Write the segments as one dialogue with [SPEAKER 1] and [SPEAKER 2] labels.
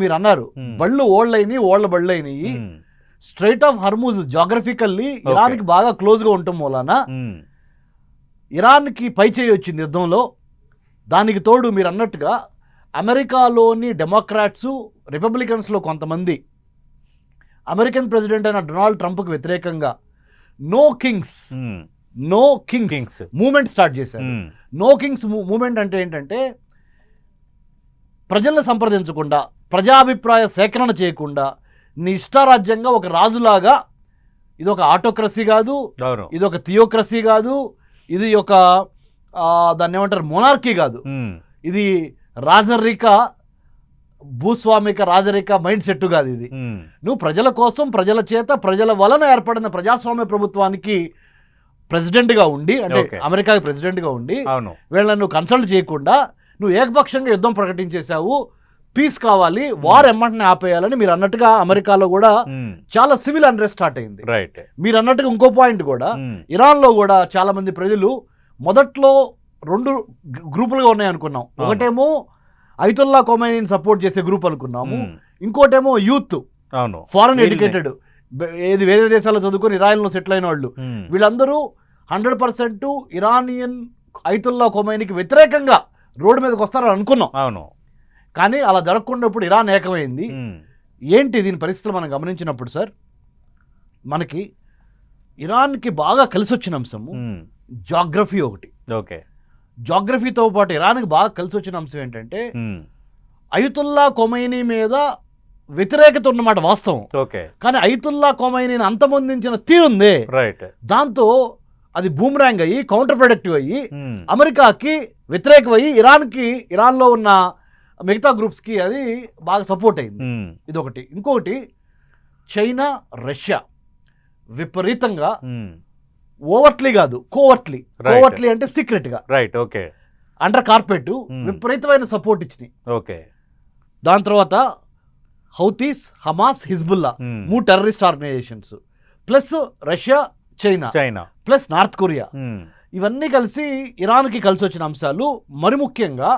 [SPEAKER 1] మీరు అన్నారు బళ్ళు ఓళ్ళ బళ్ళు అయినాయి. స్ట్రైట్ ఆఫ్ హర్మూజ్ జాగ్రఫికల్లీ ఇరాన్కి బాగా క్లోజ్గా ఉండటం మూలాన ఇరాన్కి పై చేయి వచ్చింది యుద్ధంలో. దానికి తోడు మీరు అన్నట్టుగా అమెరికాలోని డెమోక్రాట్స్ రిపబ్లికన్స్లో కొంతమంది అమెరికన్ ప్రెసిడెంట్ అయిన డొనాల్డ్ ట్రంప్కి వ్యతిరేకంగా నో కింగ్స్ మూమెంట్ స్టార్ట్ చేశారు. నో కింగ్స్ మూమెంట్ అంటే ఏంటంటే ప్రజలను సంప్రదించకుండా, ప్రజాభిప్రాయ సేకరణ చేయకుండా, నీ ఇష్టారాజ్యంగా ఒక రాజులాగా, ఇది ఒక ఆటోక్రసీ కాదు, ఇది ఒక థియోక్రసీ కాదు, ఇది ఒక దాన్ని ఏమంటారు మొనార్కీ కాదు, ఇది రాజరిక భూస్వామిక రాజరిక మైండ్ సెట్ కాదు. ఇది నువ్వు ప్రజల కోసం, ప్రజల చేత, ప్రజల వలన ఏర్పడిన ప్రజాస్వామ్య ప్రభుత్వానికి ప్రెసిడెంట్గా ఉండి, అంటే అమెరికాకి ప్రెసిడెంట్గా ఉండి వీళ్ళని నువ్వు కన్సల్ట్ చేయకుండా నువ్వు ఏకపక్షంగా యుద్ధం ప్రకటించేశావు. పీస్ కావాలి, వార్ ఎమ్మంటనే ఆపేయాలని మీరు అన్నట్టుగా అమెరికాలో కూడా చాలా సివిల్ అన్రెస్ట్ స్టార్ట్ అయింది. మీరు అన్నట్టుగా ఇంకో పాయింట్ కూడా ఇరాన్లో కూడా చాలా మంది ప్రజలు మొదట్లో రెండు గ్రూపులుగా ఉన్నాయనుకున్నాం. ఒకటేమో అయతుల్లా ఖొమైనీని సపోర్ట్ చేసే గ్రూప్ అనుకున్నాము, ఇంకోటేమో యూత్, ఫారెన్ ఎడ్యుకేటెడ్, ఏది వేరే దేశాల్లో చదువుకొని ఇరాన్లో సెటిల్ అయిన వాళ్ళు. వీళ్ళందరూ 100% ఇరానియన్ అయతుల్లా ఖొమైనీకి వ్యతిరేకంగా రోడ్డు మీదకి వస్తారని అనుకున్నాం. కానీ అలా జరగకుండా ఇప్పుడు ఇరాన్ ఏకమైంది. ఏంటి దీని పరిస్థితులు మనం గమనించినప్పుడు సార్, మనకి ఇరాన్కి బాగా కలిసి వచ్చిన అంశము జాగ్రఫీ ఒకటి. జాగ్రఫీతో పాటు ఇరాన్కి బాగా కలిసి వచ్చిన అంశం ఏంటంటే అయతుల్లా ఖొమైనీ మీద వ్యతిరేకత ఉన్నమాట వాస్తవం. కానీ అయతుల్లా ఖొమైనీని అంతమొందించిన తీరుంది, దాంతో అది బూమరాంగ్ అయ్యి కౌంటర్ ప్రొడక్టివ్ అయ్యి అమెరికాకి వ్యతిరేకమయ్యి ఇరాన్లో ఉన్న మిగతా గ్రూప్స్కి అది బాగా సపోర్ట్ అయింది. ఇదొకటి. ఇంకొకటి చైనా, రష్యా విపరీతంగా ఓవర్ట్లీ కాదు, కోవర్ట్లీ అంటే సీక్రెట్గా అండర్ కార్పెట్ విపరీతమైన సపోర్ట్ ఇచ్చినాయి. దాని తర్వాత Houthis, Hamas, Hezbollah 3 terrorist organisations, plus Russia, China plus North Korea, ఇవన్నీ కలిసి ఇరాన్కి కలిసి వచ్చిన అంశాలు. మరి ముఖ్యంగా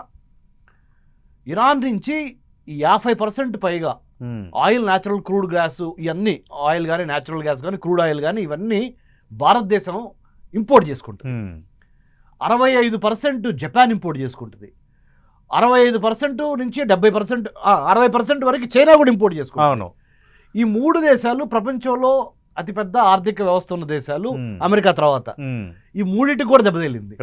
[SPEAKER 1] ఇరాన్ నుంచి 50% పైగా ఆయిల్, న్యాచురల్ క్రూడ్ గ్యాస్, ఇవన్నీ ఆయిల్ కానీ, న్యాచురల్ గ్యాస్ కానీ, క్రూడ్ ఆయిల్ కానీ, ఇవన్నీ భారతదేశం ఇంపోర్ట్ చేసుకుంటుంది. 65% జపాన్ ఇంపోర్ట్ చేసుకుంటుంది. 65% నుంచి 70%, 60% వరకు చైనా కూడా ఇంపోర్ట్ చేసుకుంటుంది. ఈ 3 దేశాలు ప్రపంచంలో అతిపెద్ద ఆర్థిక వ్యవస్థ ఉన్న దేశాలు అమెరికా తర్వాత. ఈ మూడింటికి కూడా దెబ్బతగిలింది.